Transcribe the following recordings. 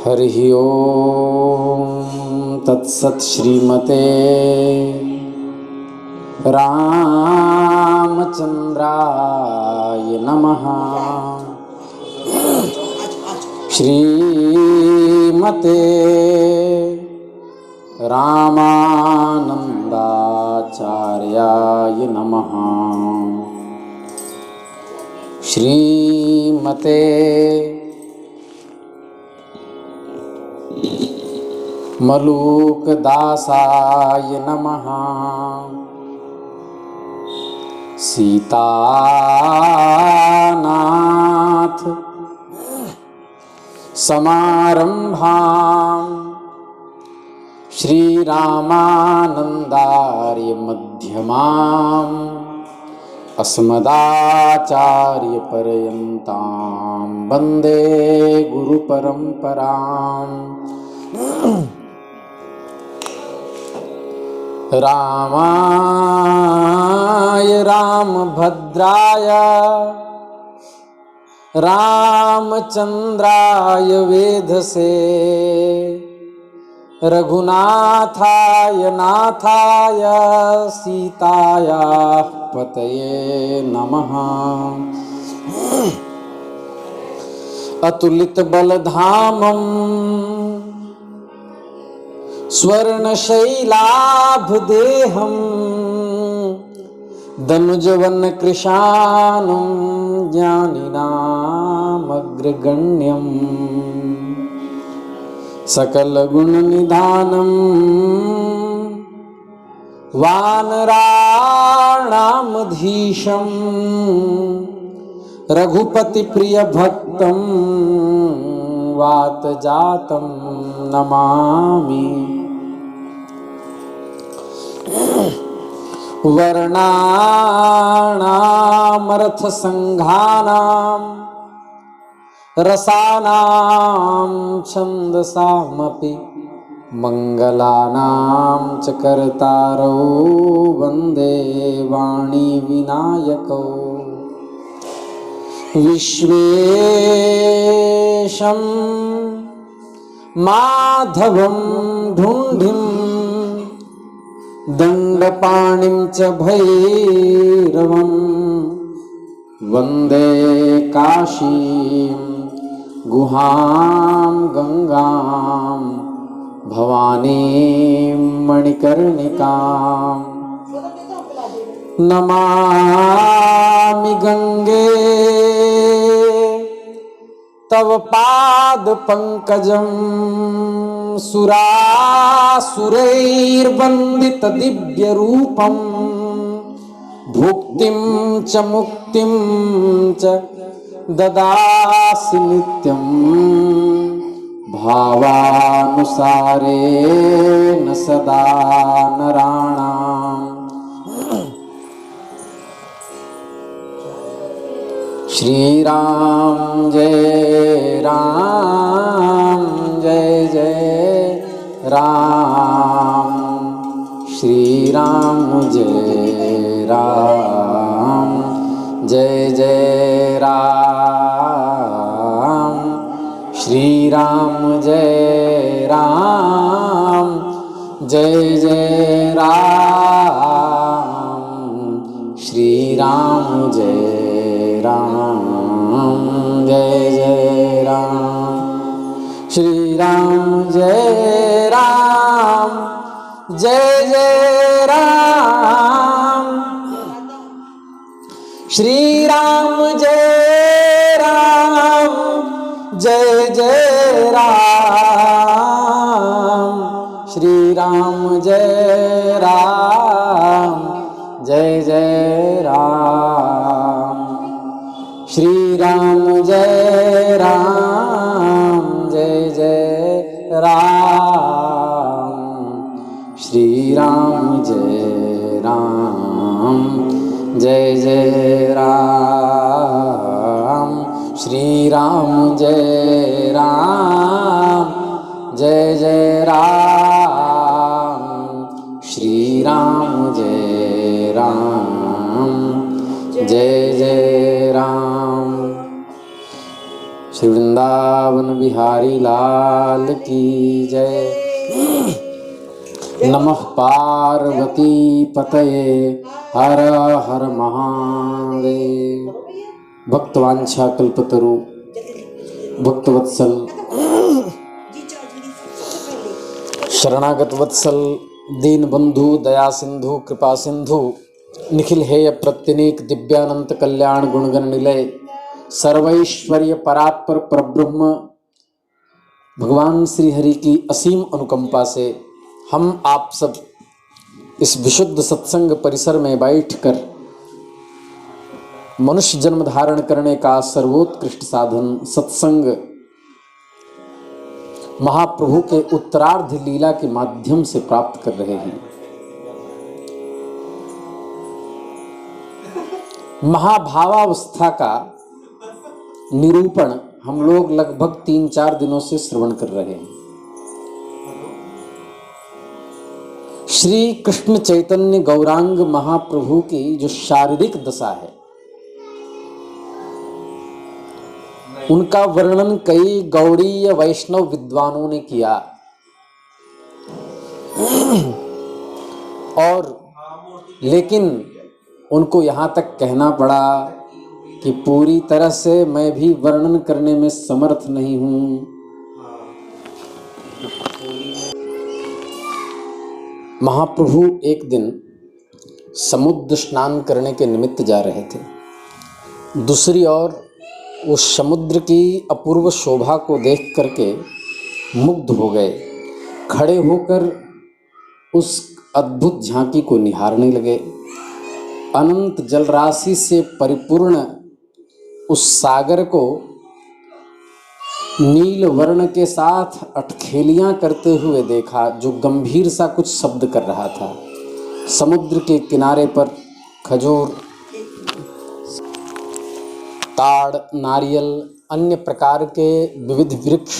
हरिः ओम तत्सत्। श्रीमते रामचंद्राय नमः। श्रीमते रामानंदाचार्याय नमः। श्रीमते मलूकदासाय नमः। सीतानाथ समारंभां श्रीरामानंदार्य मध्यमाम् अस्मदाचार्यपर्यन्तां वन्दे गुरुपरम्पराम्। रामाय रामभद्राय रामचंद्राय वेधसे रघुनाथाय नाथाय सीताया पतये नमः। अतुलित बलधामम् स्वर्णशैलाभदेहं दनुजवन कृशानं ज्ञानिनामग्रगण्यं सकलगुणनिधानं वानराणामधीशं रघुपतिप्रियभक्तं वातजातं नमामि। वर्णानामर्थसंघानां रसानां छन्दसामपि मंगलानां च कर्तारौ वन्दे वाणी विनायकौ। विश्वेशं माधवं ढुण्ढिं दण्डपाणिं च भैरवं वन्दे काशीं गुहां गंगां भवानीं मणिकर्णिकां। नमामि गंगे तव पाद पंकजं सुरासुरैर्वन्दित दिव्य रूपं भुक्तिं च मुक्तिं च ददासि नित्यं भावानुसारेण सदा नराणाम्। श्रीराम जय राम जय जय राम। श्रीराम जय राम जय जय राम। श्रीराम जय राम जय जय राम। श्रीराम जय राम जय जय राम। श्रीराम जय राम जय जय राम। श्रीराम जय राम जय जय राम। श्रीराम जय राम जय जय राम। श्रीराम जय राम जय जय राम। श्रीराम जय राम जय जय राम। श्रीराम जय राम जय जय राम। श्रीराम जय राम जय जय राम। श्री वृंदावन बिहारी लाल की जय। नमः पार्वती पतये हर हर महादेव। भक्तवांछा कल्पतरु भक्तवत्सल शरणागत वत्सल दीन बंधु दया सिंधु कृपा सिंधु निखिल हेय प्रत्यनीक दिव्यानंत कल्याण गुणगण निलय सर्वैश्वर्य परात्पर परब्रह्म भगवान श्री हरि की असीम अनुकंपा से हम आप सब इस विशुद्ध सत्संग परिसर में बैठकर मनुष्य जन्म धारण करने का सर्वोत्कृष्ट साधन सत्संग महाप्रभु के उत्तरार्ध लीला के माध्यम से प्राप्त कर रहे हैं। महाभावावस्था का निरूपण हम लोग लगभग 3-4 दिनों से श्रवण कर रहे हैं। श्री कृष्ण चैतन्य गौरांग महाप्रभु की जो शारीरिक दशा है उनका वर्णन कई गौड़ीय वैष्णव विद्वानों ने किया और लेकिन उनको यहां तक कहना पड़ा कि पूरी तरह से मैं भी वर्णन करने में समर्थ नहीं हूं। महाप्रभु एक दिन समुद्र स्नान करने के निमित्त जा रहे थे। दूसरी ओर उस समुद्र की अपूर्व शोभा को देख करके मुग्ध हो गए। खड़े होकर उस अद्भुत झांकी को निहारने लगे। अनंत जलराशि से परिपूर्ण उस सागर को नील वर्ण के साथ अटखेलियां करते हुए देखा, जो गंभीर सा कुछ शब्द कर रहा था। समुद्र के किनारे पर खजूर, ताड़, नारियल, अन्य प्रकार के विविध वृक्ष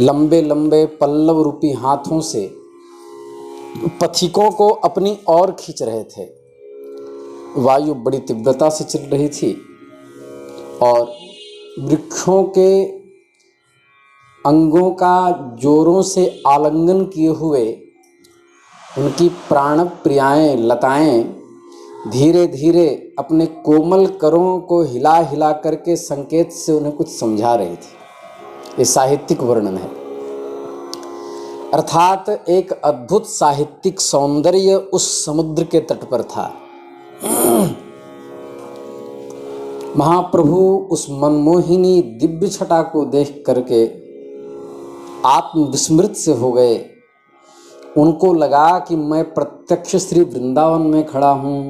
लंबे लंबे पल्लव रूपी हाथों से पथिकों को अपनी ओर खींच रहे थे। वायु बड़ी तीव्रता से चल रही थी और वृक्षों के अंगों का जोरों से आलिंगन किए हुए उनकी प्राण प्रियाएं लताएं धीरे धीरे अपने कोमल करों को हिला हिला करके संकेत से उन्हें कुछ समझा रही थी। ये साहित्यिक वर्णन है, अर्थात एक अद्भुत साहित्यिक सौंदर्य उस समुद्र के तट पर था। महाप्रभु उस मनमोहिनी दिव्य छटा को देख करके आत्मविस्मृत से हो गए। उनको लगा कि मैं प्रत्यक्ष श्री वृंदावन में खड़ा हूं।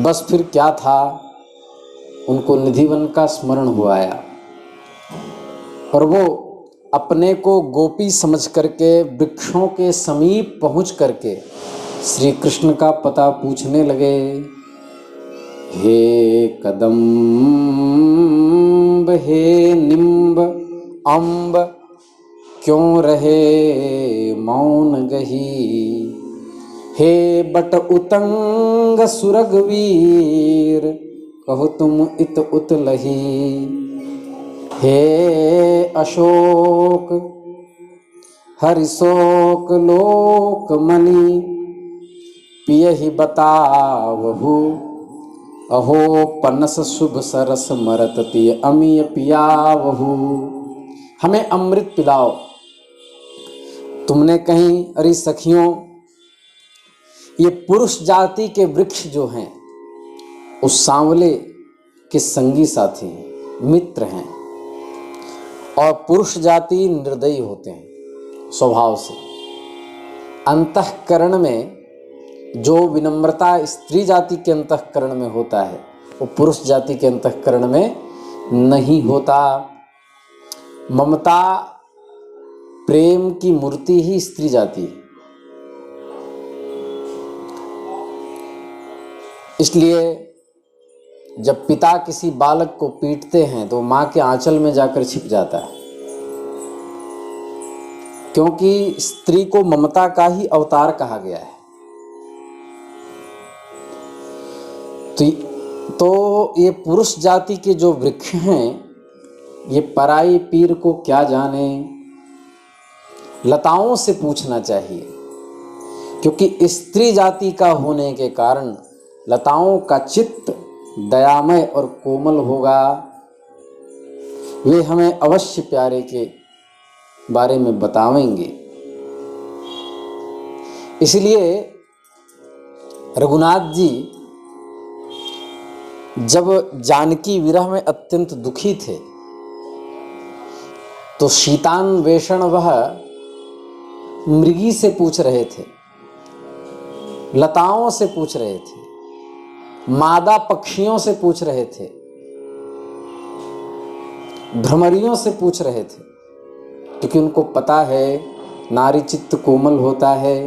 बस फिर क्या था, उनको निधिवन का स्मरण हो आया और वो अपने को गोपी समझ करके वृक्षों के समीप पहुंच करके श्री कृष्ण का पता पूछने लगे। हे कदम्ब हे निम्ब अम्ब क्यों रहे मौन गही, हे बट उतंग सुरगवीर कहो तुम इत उत लही, हे अशोक हरिशोक लोक मणि पियहि बतावहु, अहो पनस शुभ सरस मरत तिय अमिय पियावहु। हमें अमृत पिलाओ। तुमने कहीं अरे सखियों, ये पुरुष जाति के वृक्ष जो हैं उस सांवले के संगी साथी हैं, मित्र हैं, और पुरुष जाति निर्दयी होते हैं स्वभाव से। अंतःकरण में जो विनम्रता स्त्री जाति के अंतःकरण में होता है वो पुरुष जाति के अंतःकरण में नहीं होता। ममता प्रेम की मूर्ति ही स्त्री जाति है। इसलिए जब पिता किसी बालक को पीटते हैं तो मां के आंचल में जाकर छिप जाता है, क्योंकि स्त्री को ममता का ही अवतार कहा गया है। तो ये पुरुष जाति के जो वृक्ष हैं, ये पराई पीर को क्या जाने, लताओं से पूछना चाहिए, क्योंकि स्त्री जाति का होने के कारण लताओं का चित्त दयामय और कोमल होगा। वे हमें अवश्य प्यारे के बारे में बतावेंगे। इसलिए रघुनाथ जी जब जानकी विरह में अत्यंत दुखी थे तो शीतान्वेषण वह मृगी से पूछ रहे थे, लताओं से पूछ रहे थे, मादा पक्षियों से पूछ रहे थे, भ्रमरियों से पूछ रहे थे, क्योंकि उनको पता है नारी चित्त कोमल होता है।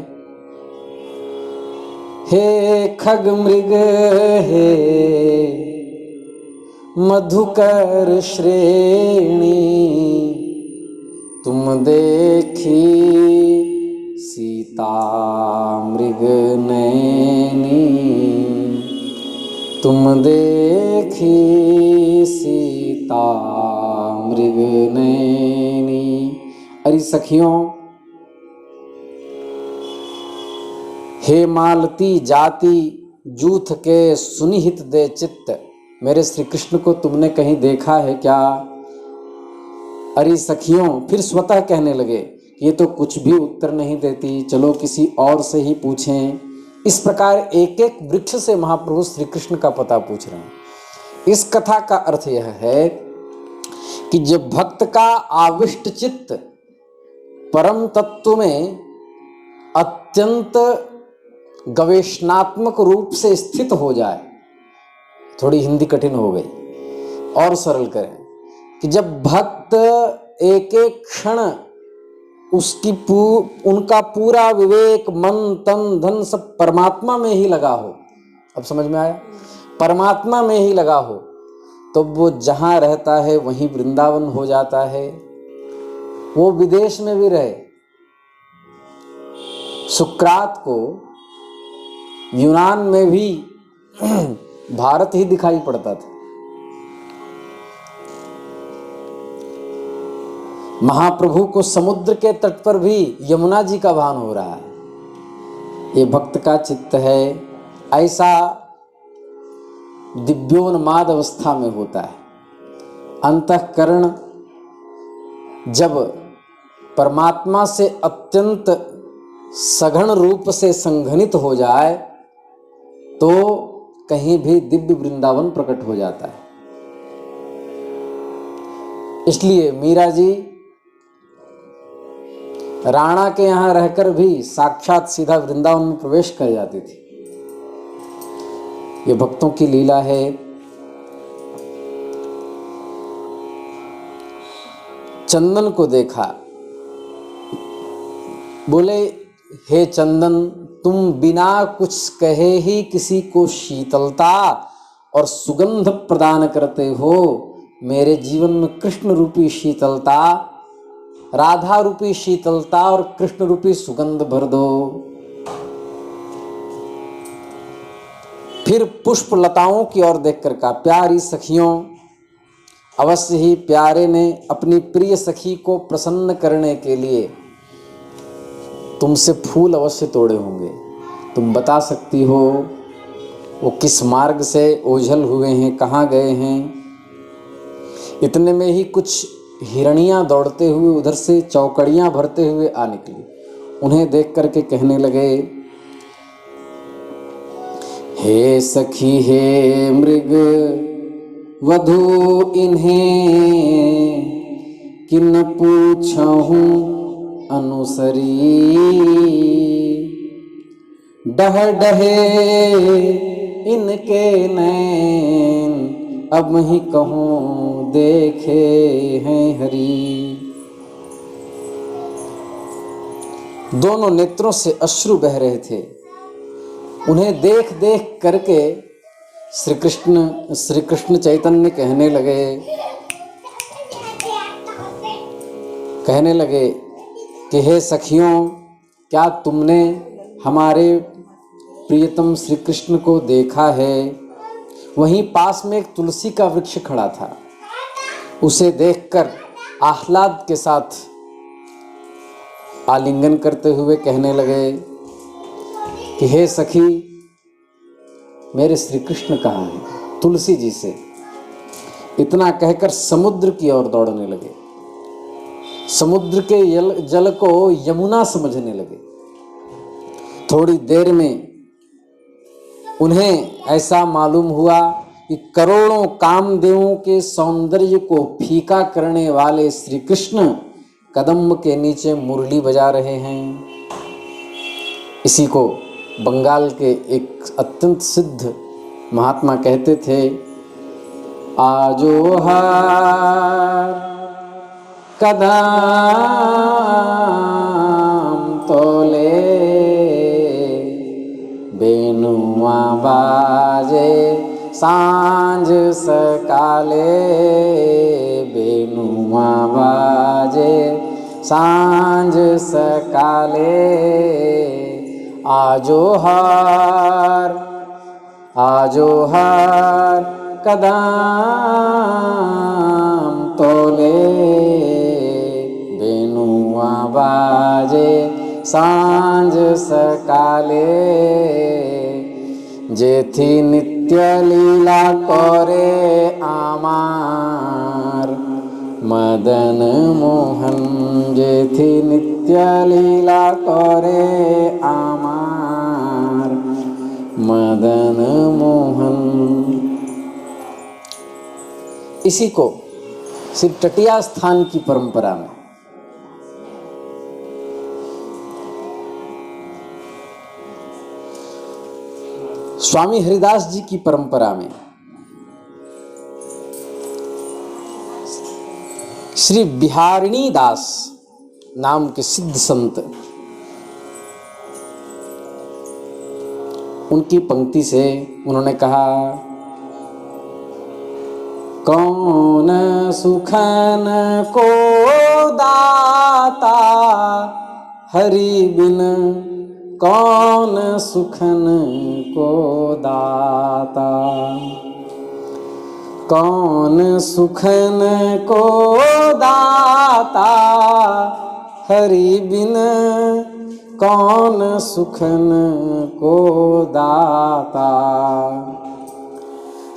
हे खग मृग हे मधुकर श्रेणी, तुम देखी सीता मृग नैनी, तुम देखी सीता मृग नैनी। अरे सखियों, हे मालती जाति जूथ के सुनिहित दे चित्त, मेरे श्री कृष्ण को तुमने कहीं देखा है क्या? अरे सखियों, फिर स्वतः कहने लगे कि ये तो कुछ भी उत्तर नहीं देती, चलो किसी और से ही पूछें। इस प्रकार एक एक वृक्ष से महाप्रभु श्री कृष्ण का पता पूछ रहे हैं। इस कथा का अर्थ यह है कि जब भक्त का आविष्ट चित्त परम तत्व में अत्यंत गवेषणात्मक रूप से स्थित हो जाए, थोड़ी हिंदी कठिन हो गई और सरल करें, कि जब भक्त एक एक क्षण उनका पूरा विवेक, मन, तन, धन सब परमात्मा में ही लगा हो। अब समझ में आया? परमात्मा में ही लगा हो तो वो जहाँ रहता है वहीं वृंदावन हो जाता है। वो विदेश में भी रहे, सुकरात को यूनान में भी भारत ही दिखाई पड़ता था। महाप्रभु को समुद्र के तट पर भी यमुना जी का भान हो रहा है। ये भक्त का चित्त है, ऐसा दिव्योन्माद अवस्था में होता है। अंतःकरण जब परमात्मा से अत्यंत सघन रूप से संघनित हो जाए तो कहीं भी दिव्य वृंदावन प्रकट हो जाता है। इसलिए मीरा जी राणा के यहाँ रहकर भी साक्षात सीधा वृंदावन में प्रवेश कर जाती थी। ये भक्तों की लीला है। चंदन को देखा, बोले हे चंदन, तुम बिना कुछ कहे ही किसी को शीतलता और सुगंध प्रदान करते हो। मेरे जीवन में कृष्ण रूपी शीतलता, राधा रूपी शीतलता और कृष्ण रूपी सुगंध भर दो। फिर पुष्प लताओं की ओर देखकर कहा, प्यारी सखियों, अवश्य ही प्यारे ने अपनी प्रिय सखी को प्रसन्न करने के लिए तुमसे फूल अवश्य तोड़े होंगे। तुम बता सकती हो वो किस मार्ग से ओझल हुए हैं, कहाँ गए हैं? इतने में ही कुछ हिरणियां दौड़ते हुए उधर से चौकड़ियां भरते हुए आ निकली। उन्हें देख करके कहने लगे, हे सखी हे मृग वधू, इन्हें किन पूछहूँ अनुसरी। डह डहे इनके नैन, अब ही कहूँ देखे हैं हरि। दोनों नेत्रों से अश्रु बह रहे थे। उन्हें देख देख करके श्री कृष्ण चैतन्य कहने लगे कि हे सखियों, क्या तुमने हमारे प्रियतम श्री कृष्ण को देखा है? वहीं पास में एक तुलसी का वृक्ष खड़ा था। उसे देखकर आह्लाद के साथ आलिंगन करते हुए कहने लगे कि हे सखी, मेरे श्री कृष्ण कहाँ हैं? तुलसी जी से इतना कहकर समुद्र की ओर दौड़ने लगे। समुद्र के जल को यमुना समझने लगे। थोड़ी देर में उन्हें ऐसा मालूम हुआ कि करोड़ों कामदेवों के सौंदर्य को फीका करने वाले श्री कृष्ण कदम्ब के नीचे मुरली बजा रहे हैं। इसी को बंगाल के एक अत्यंत सिद्ध महात्मा कहते थे, आजो हार कदम तोले बेनुआ बाजे सांझ सकाले, बेनुआ बाजे सांझ सकाले, आजो हार कदम तोले बेनुआ बाजे सांझ सकाले, जेथी नित्य लीला करे आमार मदन मोहन, जेथी नित्य लीला करे आमार मदन मोहन। इसी को श्री टटिया स्थान की परंपरा में स्वामी हरिदास जी की परंपरा में श्री बिहारिणी दास नाम के सिद्ध संत, उनकी पंक्ति से उन्होंने कहा, कौन सुखन को दाता हरि बिन, कौन सुखन को दाता, कौन सुखन को दाता हरि बिन, कौन सुखन को दाता,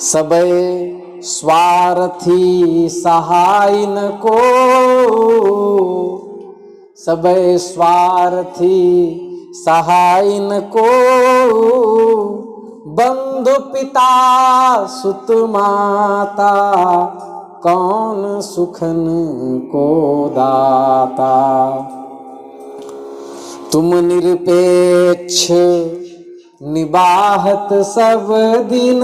सबे स्वार्थी सहाय न को, सबे स्वार्थी सहाय न को, बंधु पिता सुत माता, कौन सुखन को दाता, तुम निरपेक्ष निबाहत सब दिन,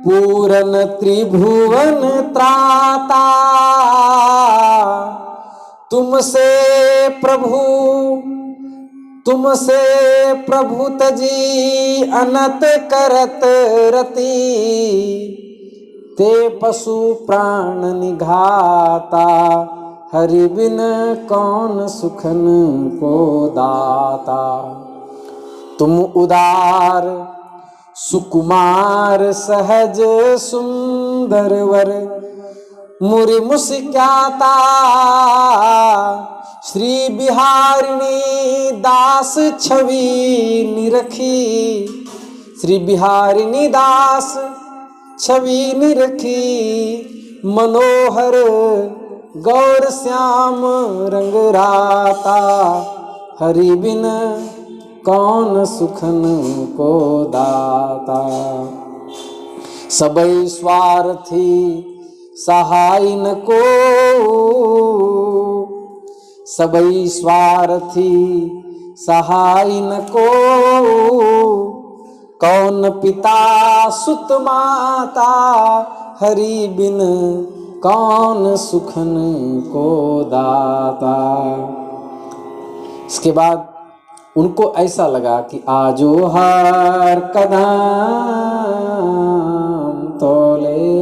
पूरन त्रिभुवन त्राता, तुमसे प्रभु तजी अनत करत रति, ते पशु प्राण निघाता, हरि बिन कौन सुखन को दाता, तुम उदार सुकुमार सहज सुंदर वर, मुरि मुस्क्याता, श्री बिहारिणी दास छवि निरखी, श्री बिहारिणी दास छवि निरखी, मनोहर गौर श्याम रंग राता, हरि बिन कौन सुखन को दाता, सबई स्वार्थी सहाय न को, सबई स्वार्थी सहाय न को, कौन पिता सुत माता, हरि बिन कौन सुखन को दाता। इसके बाद उनको ऐसा लगा कि आजो हार कदम तोले,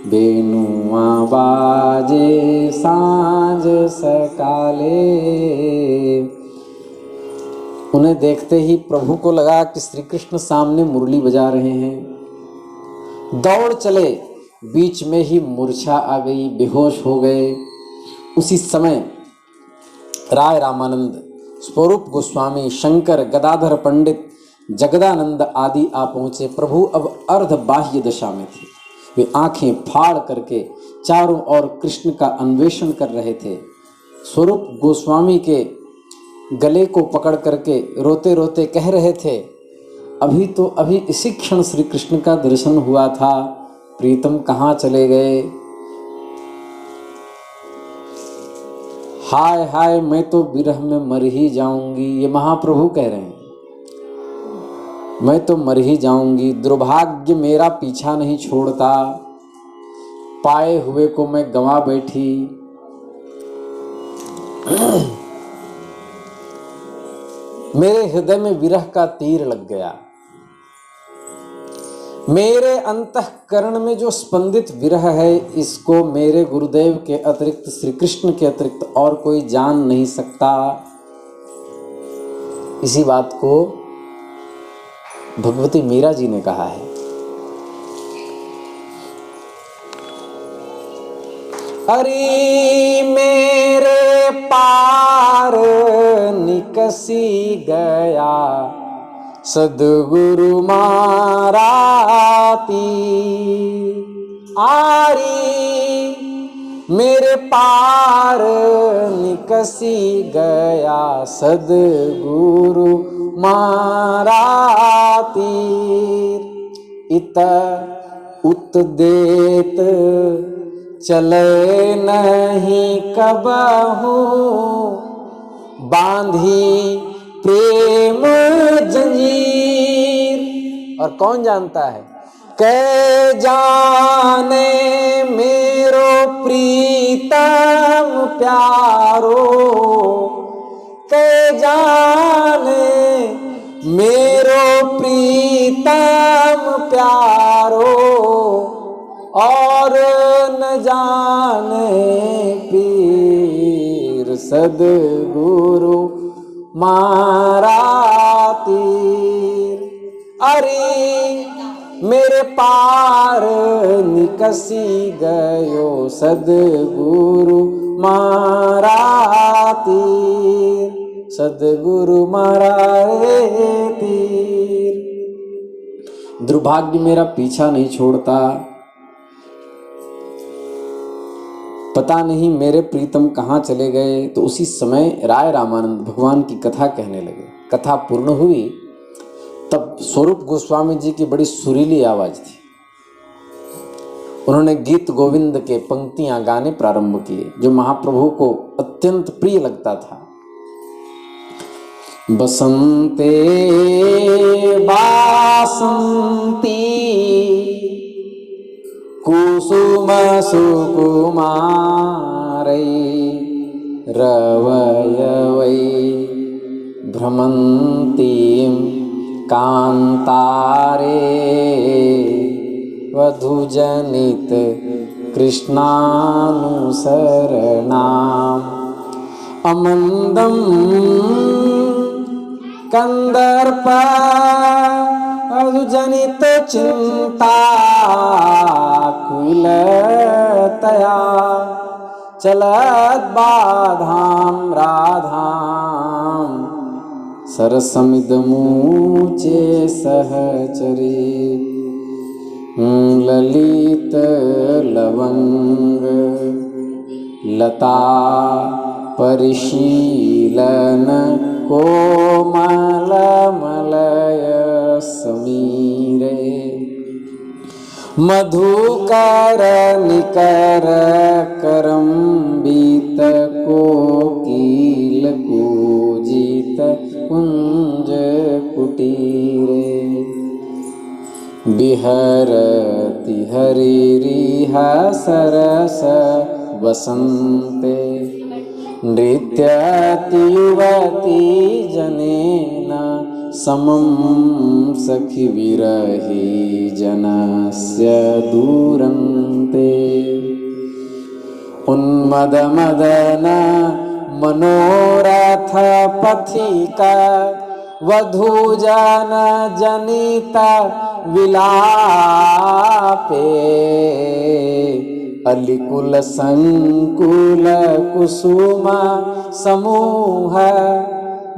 बेनुआ बाजे सांझ सकाले। उन्हें देखते ही प्रभु को लगा कि श्री कृष्ण सामने मुरली बजा रहे हैं। दौड़ चले, बीच में ही मूर्छा आ गई, बेहोश हो गए। उसी समय राय रामानंद, स्वरूप गोस्वामी, शंकर, गदाधर पंडित, जगदानंद आदि आ पहुँचे। प्रभु अब अर्ध बाह्य दशा में थे। वे आंखें फाड़ करके चारों ओर कृष्ण का अन्वेषण कर रहे थे। स्वरूप गोस्वामी के गले को पकड़ करके रोते रोते कह रहे थे, अभी इसी क्षण श्री कृष्ण का दर्शन हुआ था, प्रीतम कहाँ चले गए? हाय हाय, मैं तो विरह में मर ही जाऊंगी। ये महाप्रभु कह रहे हैं, मैं तो मर ही जाऊंगी। दुर्भाग्य मेरा पीछा नहीं छोड़ता, पाए हुए को मैं गंवा बैठी। मेरे हृदय में विरह का तीर लग गया। मेरे अंतःकरण में जो स्पंदित विरह है, इसको मेरे गुरुदेव के अतिरिक्त, श्री कृष्ण के अतिरिक्त और कोई जान नहीं सकता। इसी बात को भगवती मीरा जी ने कहा है। अरे मेरे पार निकसी गया, सद्गुरु मारा तीर। आरी मेरे पार निकसी गया, सद्गुरु मारा तीर। इत उत देत चले नहीं कबहू, बांधी प्रेम जंजीर। और कौन जानता है, कै जाने मेरो प्रीतम प्यारो, कै जाने मेरो प्रीतम प्यारो, और न जाने पीर सद्गुरु मारा तीर। अरे मेरे पार निकसी गयो, सद्गुरु मारा तीर, सद्गुरु मारा तीर। दुर्भाग्य मेरा पीछा नहीं छोड़ता, पता नहीं मेरे प्रीतम कहाँ चले गए। तो उसी समय राय रामानंद भगवान की कथा कहने लगे। कथा पूर्ण हुई, तब स्वरूप गोस्वामी जी की बड़ी सुरीली आवाज थी। उन्होंने गीत गोविंद के पंक्तियां गाने प्रारंभ किए, जो महाप्रभु को अत्यंत प्रिय लगता था। बसंते बासंती कुसुम सुकुमारै, रवयवै भ्रमन्तीं कान्तारे, वधुजनित कृष्णानुसरणाम्। अमन्दं कंदर्प वधुजनित चिंता, कुलतया चलत बाधाम राधाम, सरसमिदमूचे सहचरी। ललित लवंग लता परिशीलन, कोमल मलय समीरे। मधुकर निकर करम्बित, कोकिल कूजित कुंज कुटीरे। विहरति हरिरिह सरस वसन्ते, नृत्यति युवती जनेन समं, सखि विरही जनस्य दूरन्ते। उन्मदमदन मनोरथ पथिका, वधू जन जनिता विलापे अलिकुल संकुल कुसुम समूह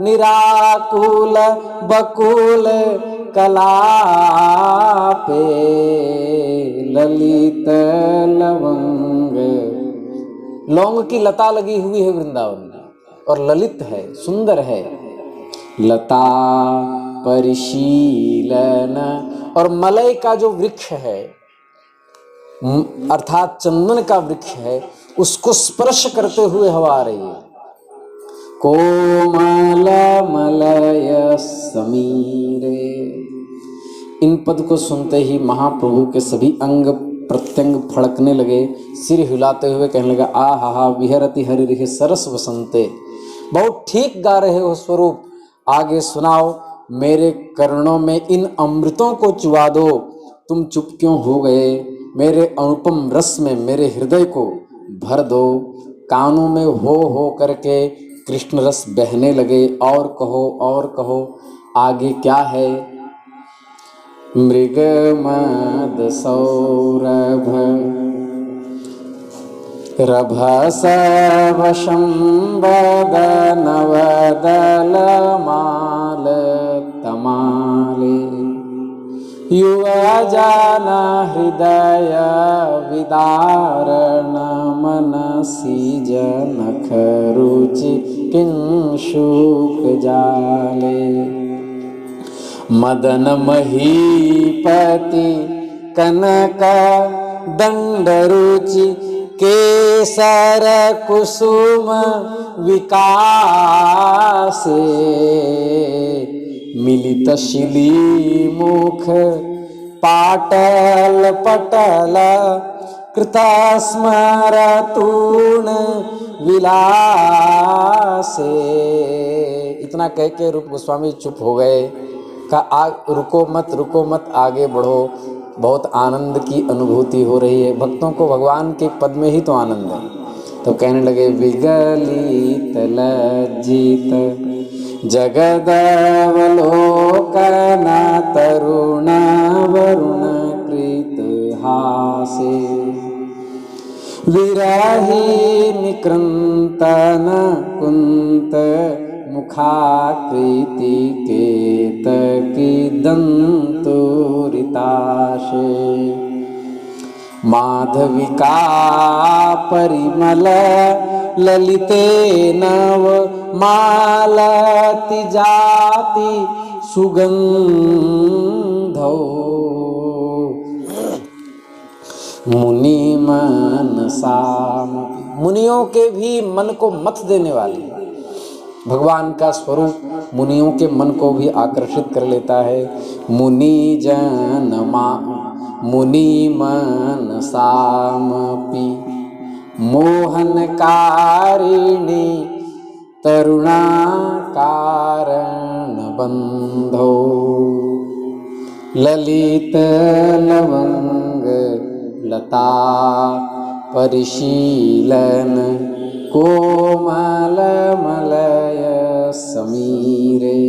निराकुल बकुल कलापे ललित लवंग। लौंग की लता लगी हुई है वृंदावन में और ललित है, सुंदर है। लता परिशीलन और मलय का जो वृक्ष है अर्थात चंदन का वृक्ष है, उसको स्पर्श करते हुए हवा आ रही है। कोमल मलय समीरे। इन पद को सुनते ही महाप्रभु के सभी अंग प्रत्यंग फड़कने लगे, सिर हिलाते हुए कहने लगा, आ हा विहरति हरिरिह सरस वसंते। बहुत ठीक गा रहे हो स्वरूप, आगे सुनाओ, मेरे कर्णों में इन अमृतों को चुवा दो। तुम चुप क्यों हो गए? मेरे अनुपम रस में मेरे हृदय को भर दो। कानों में हो करके कृष्ण रस बहने लगे। और कहो और कहो, आगे क्या है? मृग मद सौरभ रभसवशं वदनवदल माल तमाले युवजन हृदय विदारण मनसि जनख रुचि किंशुक जाले मदन महीपति कनक दंड रुचि केसर कुसुम विकासे मिलित शिली मुख पाटल पटल कृतस्मर तूर्ण विलासे। इतना कह के रूप गोस्वामी चुप हो गए। कहा रुको मत आगे बढ़ो, बहुत आनंद की अनुभूति हो रही है। भक्तों को भगवान के पद में ही तो आनंद है। तो कहने लगे, विगलित लज्जित जगदवलोकन तरुण वरुण कृत हासे विरही निकृंतन कुंत मुखाकृति केतकी दंतुरिताशे माधविका परिमल ललिते नव मालति जाति सुगंधौ मुनि मनसाम। मुनियों के भी मन को मथ देने वाली भगवान का स्वरूप मुनियों के मन को भी आकर्षित कर लेता है। मुनि मन सामपि मोहनकारिणी तरुणा कारण बंधो ललित लवंग लता परिशीलन कोमल मलय समीरे।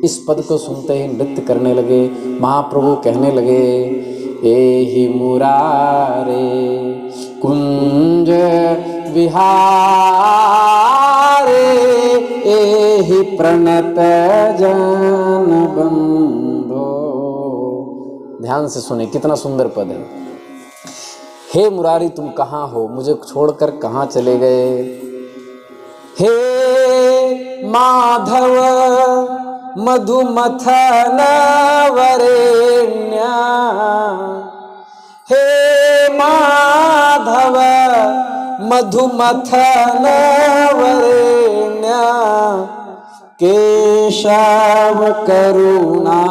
इस पद को सुनते ही नृत्य करने लगे। महाप्रभु कहने लगे, एहि मुरारे कुंज विहारे एहि प्रणत जन बंधो। ध्यान से सुने, कितना सुंदर पद है। हे मुरारी, तुम कहाँ हो? मुझे छोड़कर कहाँ चले गए? हे माधव मधुमथन वरेण्य, हे माधव मधुमथन वरेण्य, केशव करुणा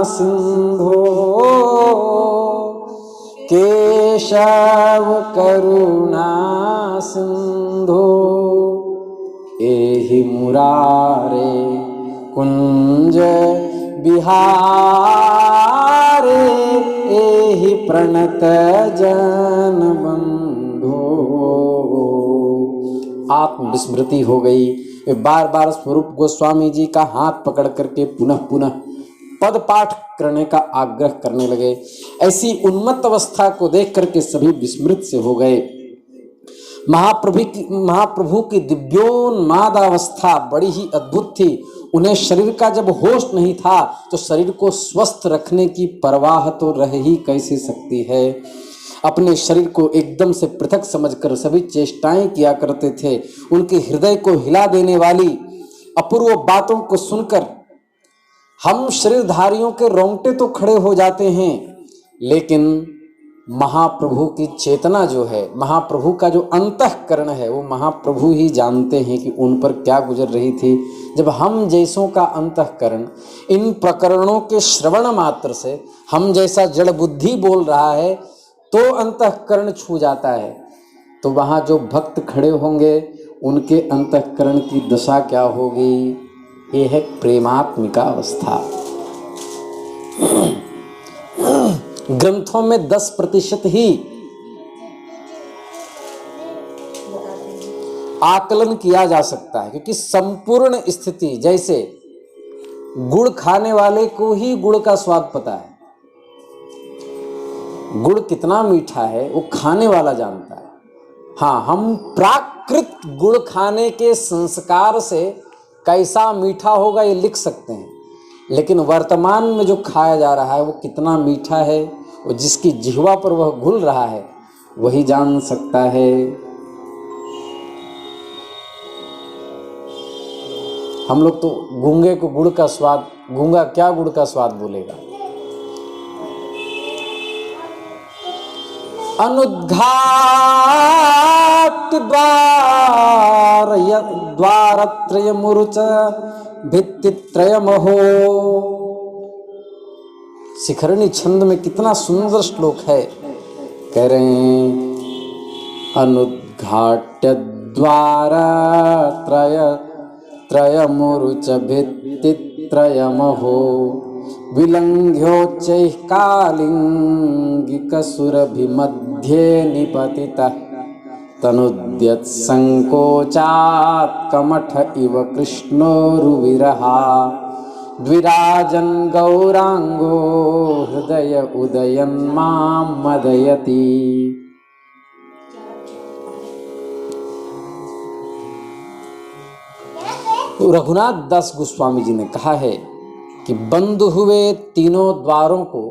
सिंधो केशव करुणा सिंधो एहि मुरारे कुंज बिहारे एहि प्रणत जन बंधो। आत्मविस्मृति हो गई। वे बार बार स्वरूप गोस्वामी जी का हाथ पकड़ करके पुनः पुनः पद पाठ करने का आग्रह करने लगे। ऐसी उन्मत्त अवस्था को देख करके सभी विस्मृत से हो गए। महाप्रभु की दिव्योन्मादावस्था बड़ी ही अद्भुत थी। उन्हें शरीर का जब होश नहीं था तो शरीर को स्वस्थ रखने की परवाह तो रह ही कैसे सकती है। अपने शरीर को एकदम से पृथक समझकर सभी चेष्टाएं किया करते थे। उनके हृदय को हिला देने वाली अपूर्व बातों को सुनकर हम शरीरधारियों के रोंगटे तो खड़े हो जाते हैं, लेकिन महाप्रभु की चेतना जो है, महाप्रभु का जो अंतःकरण है, वो महाप्रभु ही जानते हैं कि उन पर क्या गुजर रही थी। जब हम जैसों का अंतःकरण इन प्रकरणों के श्रवण मात्र से हम जैसा जड़ बुद्धि बोल रहा है तो अंतःकरण छू जाता है, तो वहाँ जो भक्त खड़े होंगे उनके अंतःकरण की दशा क्या होगी। ये है प्रेमात्मिका अवस्था। ग्रंथों में 10% ही आकलन किया जा सकता है, क्योंकि संपूर्ण स्थिति, जैसे गुड़ खाने वाले को ही गुड़ का स्वाद पता है, गुड़ कितना मीठा है वो खाने वाला जानता है। हाँ, हम प्राकृत गुड़ खाने के संस्कार से कैसा मीठा होगा ये लिख सकते हैं, लेकिन वर्तमान में जो खाया जा रहा है वो कितना मीठा है, वो जिसकी जिह्वा पर वह घुल रहा है वही जान सकता है। हम लोग तो गूंगे को गुड़ का स्वाद, गूंगा क्या गुड़ का स्वाद बोलेगा। अनुद्घाट द्वारत्रयमुरुच भित्तित्रयमहो। शिखरणी छंद में कितना सुंदर श्लोक है। कह रहे हैं अनुद्घाट्य द्वारत्रयमुरुच भित्तित्रयमहो विलंघ्योच्चैः कालिंगिकसुरभिमध्ये निपतितः तनुद्यत् संकोचात् कमठ इव कृष्णोरुविरहा द्विराजन् गौरांगो हृदय उदयन् मां मदयति। रघुनाथ दास गोस्वामी जी ने कहा है कि बंद हुए तीनों द्वारों को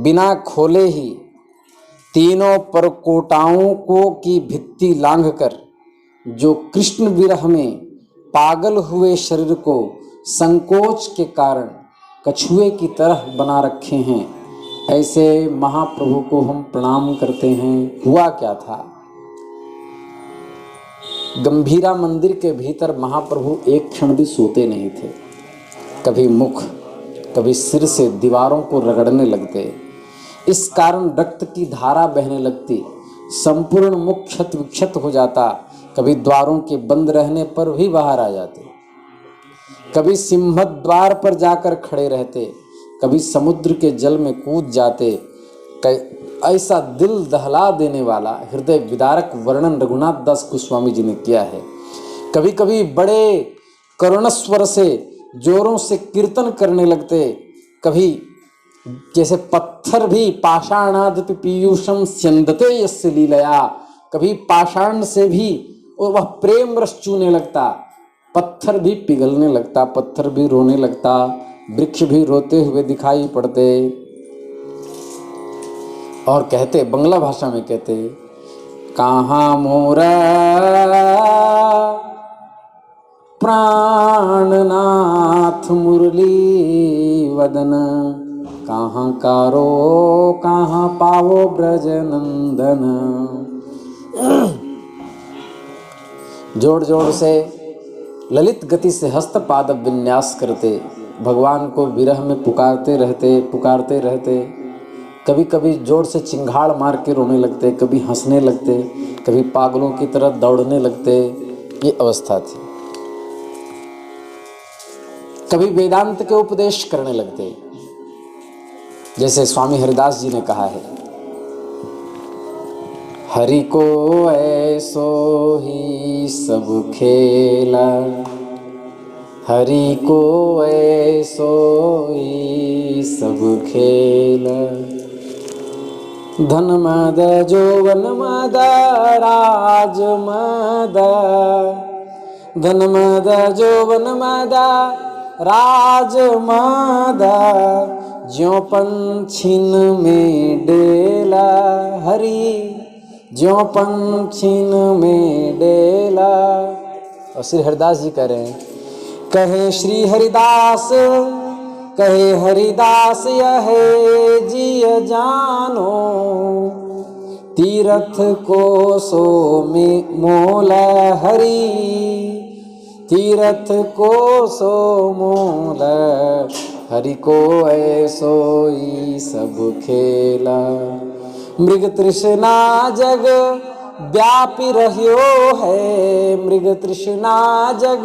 बिना खोले ही तीनों परकोटाओं को की भित्ति लांघकर जो कृष्ण विरह में पागल हुए शरीर को संकोच के कारण कछुए की तरह बना रखे हैं, ऐसे महाप्रभु को हम प्रणाम करते हैं। हुआ क्या था, गंभीरा मंदिर के भीतर महाप्रभु एक क्षण भी सोते नहीं थे। कभी मुख कभी सिर से दीवारों को रगड़ने लगते, इस कारण रक्त की धारा बहने लगती, संपूर्ण मुख क्षत विक्षत हो जाता। कभी द्वारों के बंद रहने पर भी बाहर आ जाते, कभी सिंह द्वार पर जाकर खड़े रहते, कभी समुद्र के जल में कूद जाते। ऐसा दिल दहला देने वाला हृदय विदारक वर्णन रघुनाथ दास गोस्वामी जी ने किया है। कभी कभी बड़े करुणस्वर से जोरों से कीर्तन करने लगते, कभी जैसे पत्थर भी पाषाणादपि पीयूषम स्यन्दते यस्य लीलया, कभी पाषाण से भी वह प्रेम रस चूने लगता, पत्थर भी पिघलने लगता, पत्थर भी रोने लगता, वृक्ष भी रोते हुए दिखाई पड़ते। और कहते, बंगला भाषा में कहते, कहाँ मोरा प्राणनाथ मुरली वदन, कहाँ कारो कहाँ पावो ब्रज नंदन। जोड़ जोड़ से ललित गति से हस्त पाद विन्यास करते भगवान को विरह में पुकारते रहते। कभी कभी जोर से चिंगाड़ मार के रोने लगते, कभी हंसने लगते, कभी पागलों की तरह दौड़ने लगते। ये अवस्था थी। कभी वेदांत के उपदेश करने लगते, जैसे स्वामी हरिदास जी ने कहा है, हरि को ऐसो ही सब खेला, हरि को ऐसो ही सब खेला। धन मद जौवन मद राज मद, धन मद जौवन मद राज मद, ज्यों पंछिन में डेला, हरि ज्यों पंछिन में डेला। और श्री हरिदास जी कह रहे हैं, कहे श्री हरिदास, कहे हरिदास यह जिय जानो, तीरथ को सो में मोल हरि, तीरथ को सो मोल हरि को ऐसो ही सब खेला। मृग तृष्णा जग व्यापी रहियो है, मृग तृष्णा जग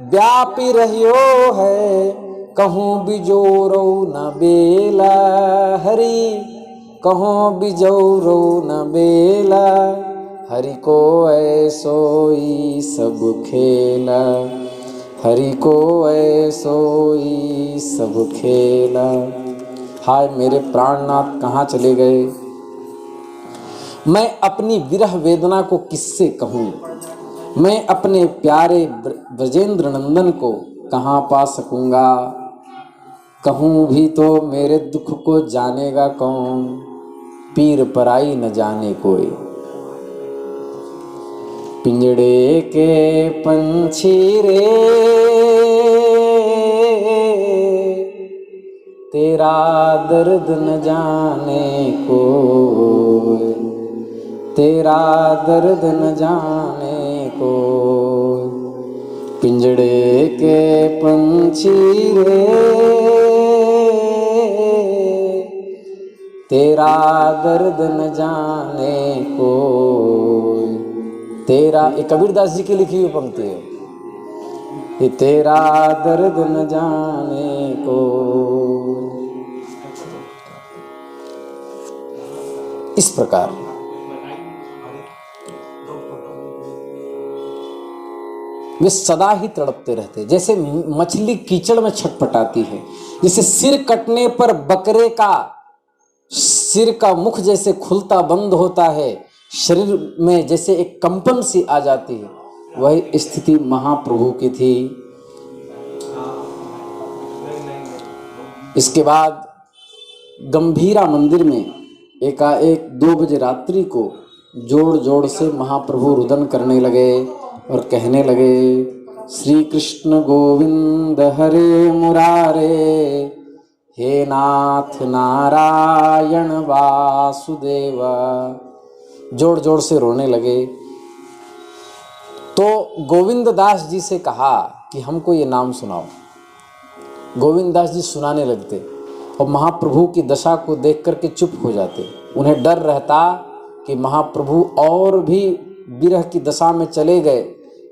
व्यापी रहियो है, कहूँ बिजोरो न बेला हरि, कहूँ बिजोरो न बेला, हरि को ऐसो ही सब खेला, हरि को ऐसो ही सब खेला। हाय मेरे प्राणनाथ कहाँ चले गए, मैं अपनी विरह वेदना को किससे कहूँ, मैं अपने प्यारे ब्रजेंद्र नंदन को कहाँ पा सकूँगा, कहूँ भी तो मेरे दुख को जानेगा कौन, पीर पराई न जाने कोई। पिंजड़े के पंछी रे तेरा दर्द न जाने कोई, तेरा दर्द न जाने कोई। पिंजड़े के पंछी रे तेरा दर्द न जाने कोई, तेरा, ये कबीरदास जी की लिखी हुई पंक्ति है, ये तेरा दर्द न जाने कोई। इस प्रकार वे सदा ही तड़पते रहते, जैसे मछली कीचड़ में छटपटाती है, जैसे सिर कटने पर बकरे का सिर का मुख जैसे खुलता बंद होता है, शरीर में जैसे एक कंपन सी आ जाती है, वही स्थिति महाप्रभु की थी। इसके बाद गंभीरा मंदिर में एकाएक 2 बजे रात्रि को जोड़ जोड़ से महाप्रभु रुदन करने लगे और कहने लगे, श्री कृष्ण गोविंद हरे मुरारे, हे नाथ नारायण वासुदेवा। जोड़ जोड़ से रोने लगे। तो गोविंद दास जी से कहा कि हमको ये नाम सुनाओ। गोविंद दास जी सुनाने लगते और महाप्रभु की दशा को देख करके चुप हो जाते। उन्हें डर रहता कि महाप्रभु और भी विरह की दशा में चले गए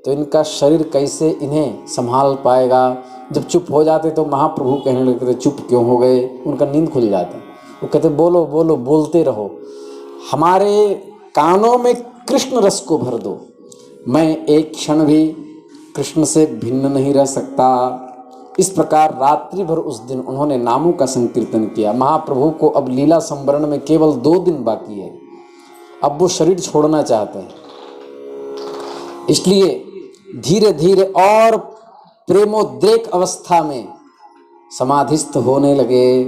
तो इनका शरीर कैसे इन्हें संभाल पाएगा। जब चुप हो जाते तो महाप्रभु कहने लगते, चुप क्यों हो गए। उनका नींद खुल जाता। वो कहते, बोलो बोलो, बोलते रहो, हमारे कानों में कृष्ण रस को भर दो। मैं एक क्षण भी कृष्ण से भिन्न नहीं रह सकता। इस प्रकार रात्रि भर उस दिन उन्होंने नामों का संकीर्तन किया। महाप्रभु को अब लीला संवरण में केवल 2 दिन बाकी है। अब वो शरीर छोड़ना चाहते हैं, इसलिए धीरे धीरे और प्रेमोद्रेक अवस्था में समाधिस्थ होने लगे।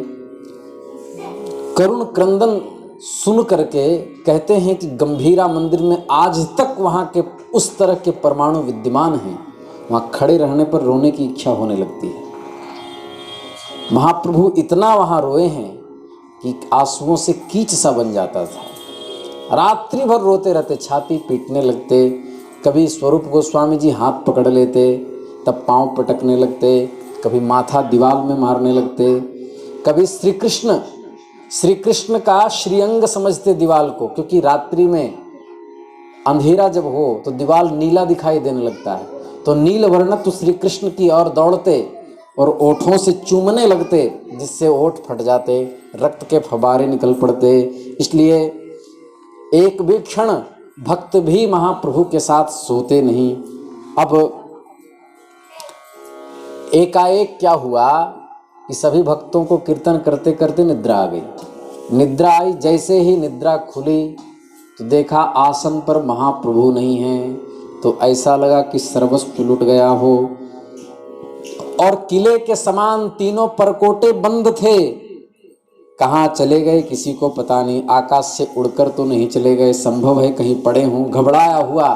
करुण क्रंदन सुन करके कहते हैं कि गंभीरा मंदिर में आज तक वहाँ के उस तरह के परमाणु विद्यमान हैं। वहाँ खड़े रहने पर रोने की इच्छा होने लगती है। महाप्रभु इतना वहाँ रोए हैं कि आंसुओं से कीच सा बन जाता था। रात्रि भर रोते रहते, छाती पीटने लगते। कभी स्वरूप गोस्वामी जी हाथ पकड़ लेते, तब पांव पटकने लगते, कभी माथा दीवार में मारने लगते, कभी श्री कृष्ण का श्रीअंग समझते दीवार को, क्योंकि रात्रि में अंधेरा जब हो तो दीवार नीला दिखाई देने लगता है। तो नील वर्णत श्री कृष्ण की ओर दौड़ते और ओठों से चूमने लगते, जिससे ओठ फट जाते, रक्त के फव्वारे निकल पड़ते। इसलिए एक भी क्षण भक्त भी महाप्रभु के साथ सोते नहीं। अब एकाएक क्या हुआ कि सभी भक्तों को कीर्तन करते करते निद्रा आ गई। निद्रा आई, जैसे ही निद्रा खुली तो देखा आसन पर महाप्रभु नहीं हैं। तो ऐसा लगा कि सर्वस्व लुट गया हो, और किले के समान तीनों परकोटे बंद थे। कहाँ चले गए किसी को पता नहीं, आकाश से उड़कर तो नहीं चले गए, संभव है कहीं पड़े हों। घबराया हुआ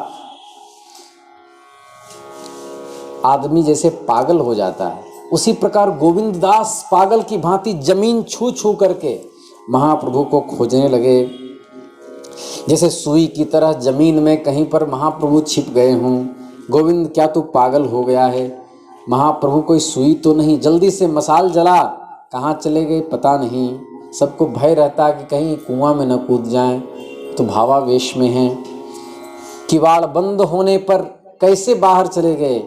आदमी जैसे पागल हो जाता है, उसी प्रकार गोविंद दास पागल की भांति जमीन छू छू करके महाप्रभु को खोजने लगे। जैसे सुई की तरह जमीन में कहीं पर महाप्रभु छिप गए हों। गोविंद क्या तू पागल हो गया है? महाप्रभु कोई सुई तो नहीं, जल्दी से मसाल जला। कहाँ चले गए पता नहीं। सबको भय रहता कि कहीं कुआं में न कूद जाएं, तो भावावेश में हैं। किवाड़ बंद होने पर कैसे बाहर चले गए?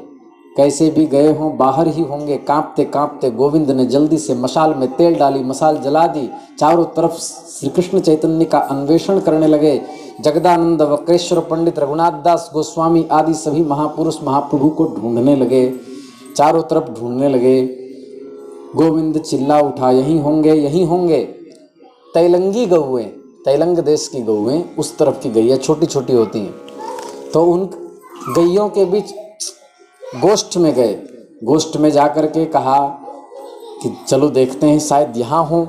कैसे भी गए हों बाहर ही होंगे। कांपते कांपते गोविंद ने जल्दी से मशाल में तेल डाली, मशाल जला दी। चारों तरफ श्री कृष्ण चैतन्य का अन्वेषण करने लगे। जगदानंद, वक्रेश्वर पंडित, रघुनाथ दास गोस्वामी आदि सभी महापुरुष महाप्रभु को ढूंढने लगे, चारों तरफ ढूंढने लगे। गोविंद चिल्ला उठा, यहीं होंगे यहीं होंगे। तैलंगी गौएं, तैलंग देश की गौएं उस तरफ की गैया छोटी छोटी होती हैं, तो उन गैयों के बीच गोष्ठ में गए। गोष्ठ में जाकर के कहा कि चलो देखते हैं शायद यहाँ हो।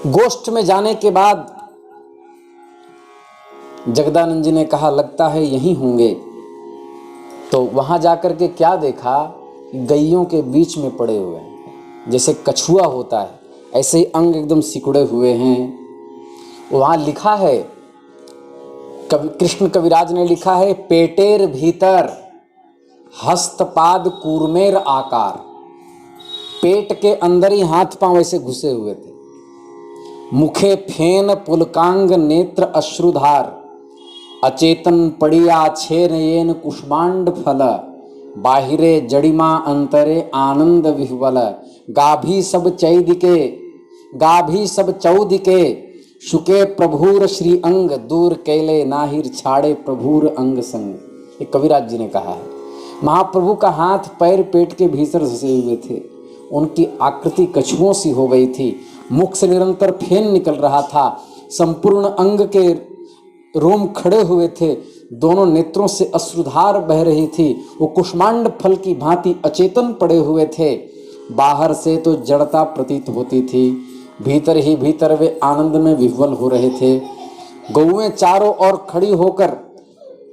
गोष्ठ में जाने के बाद जगदानंद जी ने कहा लगता है यहीं होंगे। तो वहां जाकर के क्या देखा, गैयों के बीच में पड़े हुए हैं, जैसे कछुआ होता है ऐसे ही अंग एकदम सिकुड़े हुए हैं। वहां लिखा है, कृष्ण कविराज ने लिखा है, पेटेर भीतर हस्तपाद कूर्मेर आकार। पेट के अंदर ही हाथ पांव ऐसे घुसे हुए थे। मुखे फेन पुलकांग नेत्र अश्रुधार, अचेतन पड़िया छेनयेन कुष्मांड फल, बाहिरे जड़िमा अंतरे आनंद विह्वल। गाभी सब चौदिके शुके प्रभुर श्री अंग, दूर कैले नाहिर छाड़े प्रभुर अंग संग। ये कविराज जी ने कहा है। महाप्रभु का हाथ पैर पेट के भीतर धंसे हुए थे। उनकी आकृति कछुओं सी हो गई थी। मुख से निरंतर फेन निकल रहा था। संपूर्ण अंग के रोम खड़े हुए थे। दोनों नेत्रों से अश्रुधार बह रही थी। वो कुष्मांड फल की भांति अचेतन पड़े हुए थे। बाहर से तो जड़ता प्रतीत होती थी, भीतर ही भीतर वे आनंद में विह्वल हो रहे थे। गौएं चारों ओर खड़ी होकर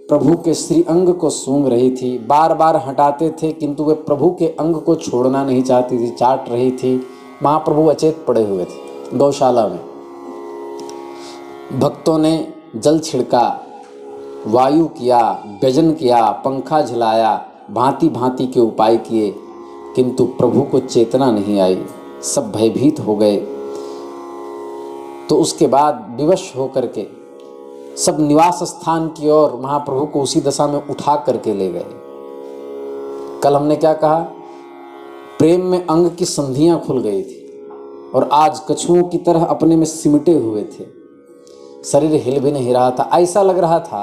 प्रभु के श्री अंग को सूंघ रही थी। बार बार हटाते थे किंतु वे प्रभु के अंग को छोड़ना नहीं चाहती थी, चाट रही थी। महाप्रभु अचेत पड़े हुए थे गौशाला में। भक्तों ने जल छिड़का, वायु किया, व्यजन किया, पंखा झिलाया, भांति भांति के उपाय किए, किंतु प्रभु को चेतना नहीं आई। सब भयभीत हो गए। तो उसके बाद विवश होकर के सब निवास स्थान की ओर महाप्रभु को उसी दशा में उठा करके ले गए। कल हमने क्या कहा, प्रेम में अंग की संधियां खुल गई थी और आज कछुओं की तरह अपने में सिमटे हुए थे। शरीर हिल भी नहीं रहा था। ऐसा लग रहा था,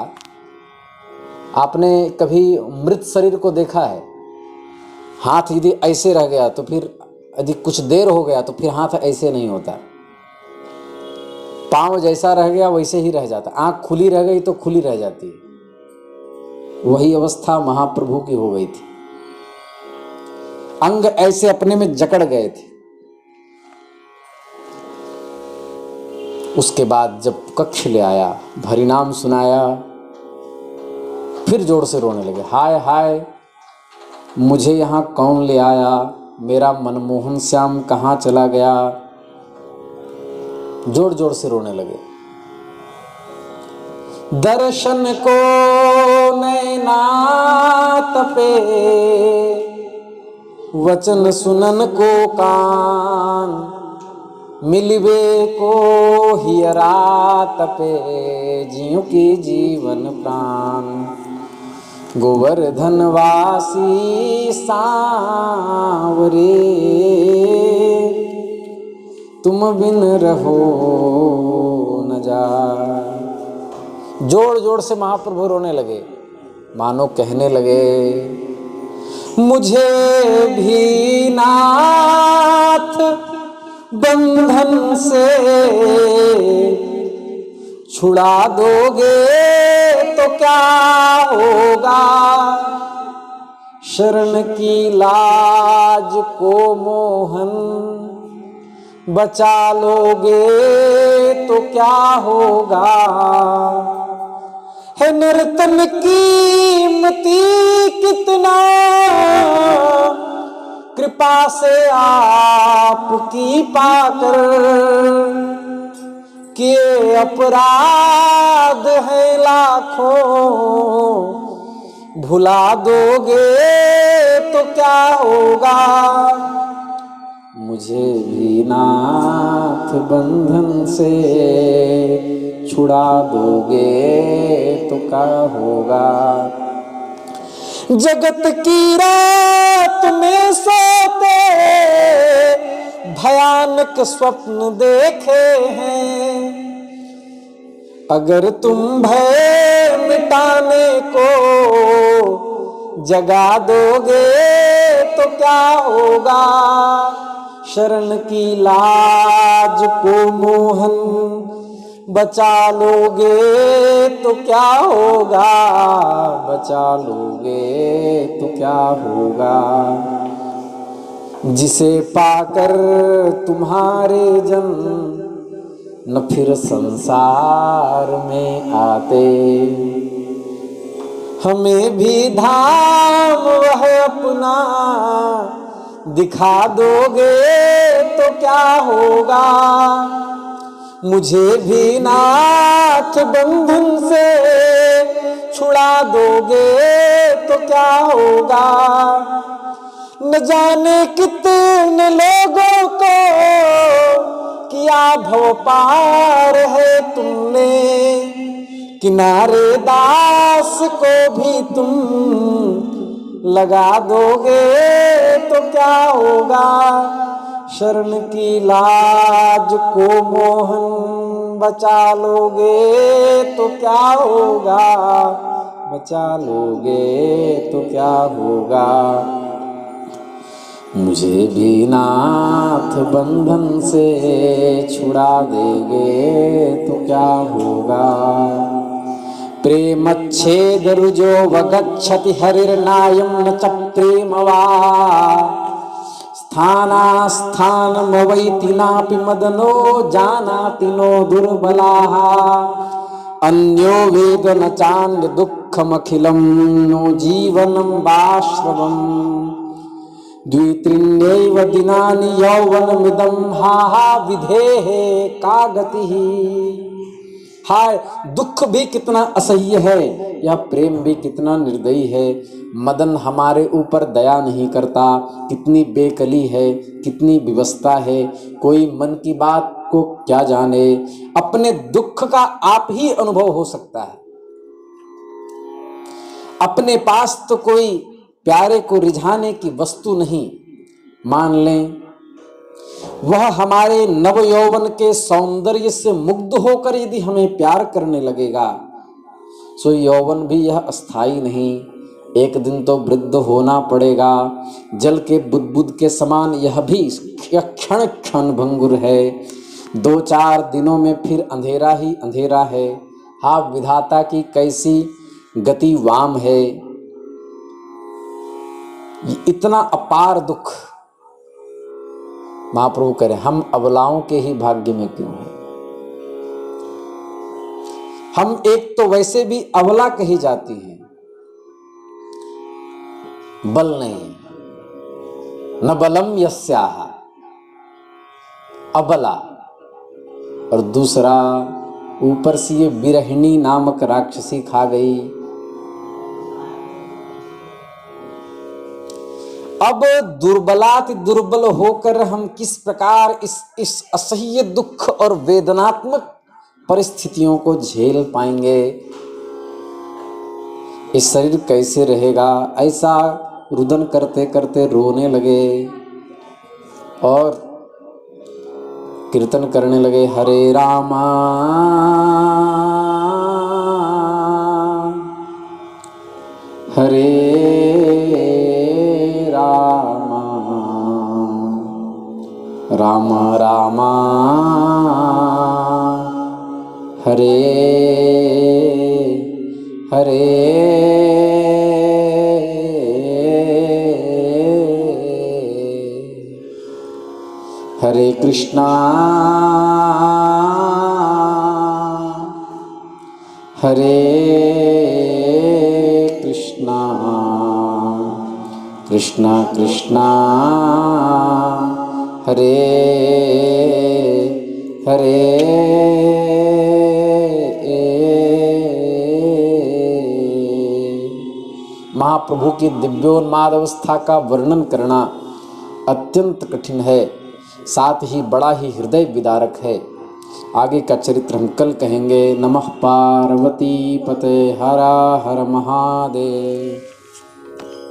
आपने कभी मृत शरीर को देखा है? हाथ यदि ऐसे रह गया तो फिर, यदि कुछ देर हो गया तो फिर हाथ ऐसे नहीं होता। पांव जैसा रह गया वैसे ही रह जाता। आंख खुली रह गई तो खुली रह जाती है। वही अवस्था महाप्रभु की हो गई थी। अंग ऐसे अपने में जकड़ गए थे। उसके बाद जब कक्ष ले आया, हरिनाम सुनाया, फिर जोर से रोने लगे। हाय हाय, मुझे यहाँ कौन ले आया? मेरा मनमोहन श्याम कहाँ चला गया? जोर जोर से रोने लगे। दर्शन को नैना तपे, वचन सुनन को कान, मिलवे को हियरा तपे, जियों की जीवन प्राण। गोवर्धन वासी सांवरे, तुम बिन रहो न जाए। जोर जोर से महाप्रभु रोने लगे, मानो कहने लगे, मुझे भी नाथ बंधन से छुड़ा दोगे तो क्या होगा, शरण की लाज को मोहन बचा लोगे तो क्या होगा, है नर्तन कीमती कितना, कृपा से आपकी पाकर, किए अपराध है लाखों, भुला दोगे तो क्या होगा, मुझे भी नाथ बंधन से छुड़ा दोगे तो क्या होगा। जगत की रात में सोते भयानक स्वप्न देखे हैं, अगर तुम भय मिटाने को जगा दोगे तो क्या होगा, शरण की लाज को मोहन बचा लोगे तो क्या होगा, बचा लोगे तो क्या होगा, जिसे पाकर तुम्हारे जन न फिर संसार में आते, हमें भी धाम वह अपना दिखा दोगे तो क्या होगा, मुझे भी नाथ बंधन से छुड़ा दोगे तो क्या होगा, न जाने कितने लोगों को किया भव पार है तुमने, किनारे दास को भी तुम लगा दोगे तो क्या होगा, शरण की लाज को मोहन बचा लोगे तो क्या होगा, बचा लोगे तो क्या होगा, मुझे भी नाथ बंधन से छुड़ा देंगे तो क्या होगा, प्रेमच्छेद रुजो वगच्छति हरिर्नायं न च प्रेमवा, स्थानास्थानमवैति नापि मदनो जानाति नो दुर्बलाः, अन्यो वेद न चान्य दुःखमखिलं नो जीवनं वाश्रवम्, द्वित्रिण्यैव दिनानि यौवनमिदं हा विधेः का गतिः। हाय, दुख भी कितना असह्य है, यह प्रेम भी कितना निर्दयी है। मदन हमारे ऊपर दया नहीं करता, कितनी बेकली है, कितनी विवशता है, कोई मन की बात को क्या जाने, अपने दुख का आप ही अनुभव हो सकता है। अपने पास तो कोई प्यारे को रिझाने की वस्तु नहीं, मान लें वह हमारे नव यौवन के सौंदर्य से मुग्ध होकर यदि हमें प्यार करने लगेगा, सो यौवन भी यह अस्थाई नहीं, एक दिन तो वृद्ध होना पड़ेगा। जल के बुदबुद के समान यह भी क्षण क्षण भंगुर है, 2-4 दिनों में फिर अंधेरा ही अंधेरा है। हाँ, विधाता की कैसी गति वाम है, इतना अपार दुख महाप्रभु करें, हम अबलाओं के ही भाग्य में क्यों है। हम एक तो वैसे भी अबला कही जाती हैं, बल नहीं, न बलम यस्याह, अबला, और दूसरा ऊपर से ये विरहिणी नामक राक्षसी खा गई। अब दुर्बलाति दुर्बल होकर हम किस प्रकार इस असह्य दुख और वेदनात्मक परिस्थितियों को झेल पाएंगे, इस शरीर कैसे रहेगा। ऐसा रुदन करते करते रोने लगे और कीर्तन करने लगे, हरे रामा हरे रामा राम रामा हरे हरे। हरे कृष्णा हरे कृष्णा कृष्णा कृष्णा हरे हरे। महाप्रभु की दिव्योन्माद अवस्था का वर्णन करना अत्यंत कठिन है, साथ ही बड़ा ही हृदय विदारक है। आगे का चरित्र हम कल कहेंगे। नमः पार्वती पते, हर हर महादेव।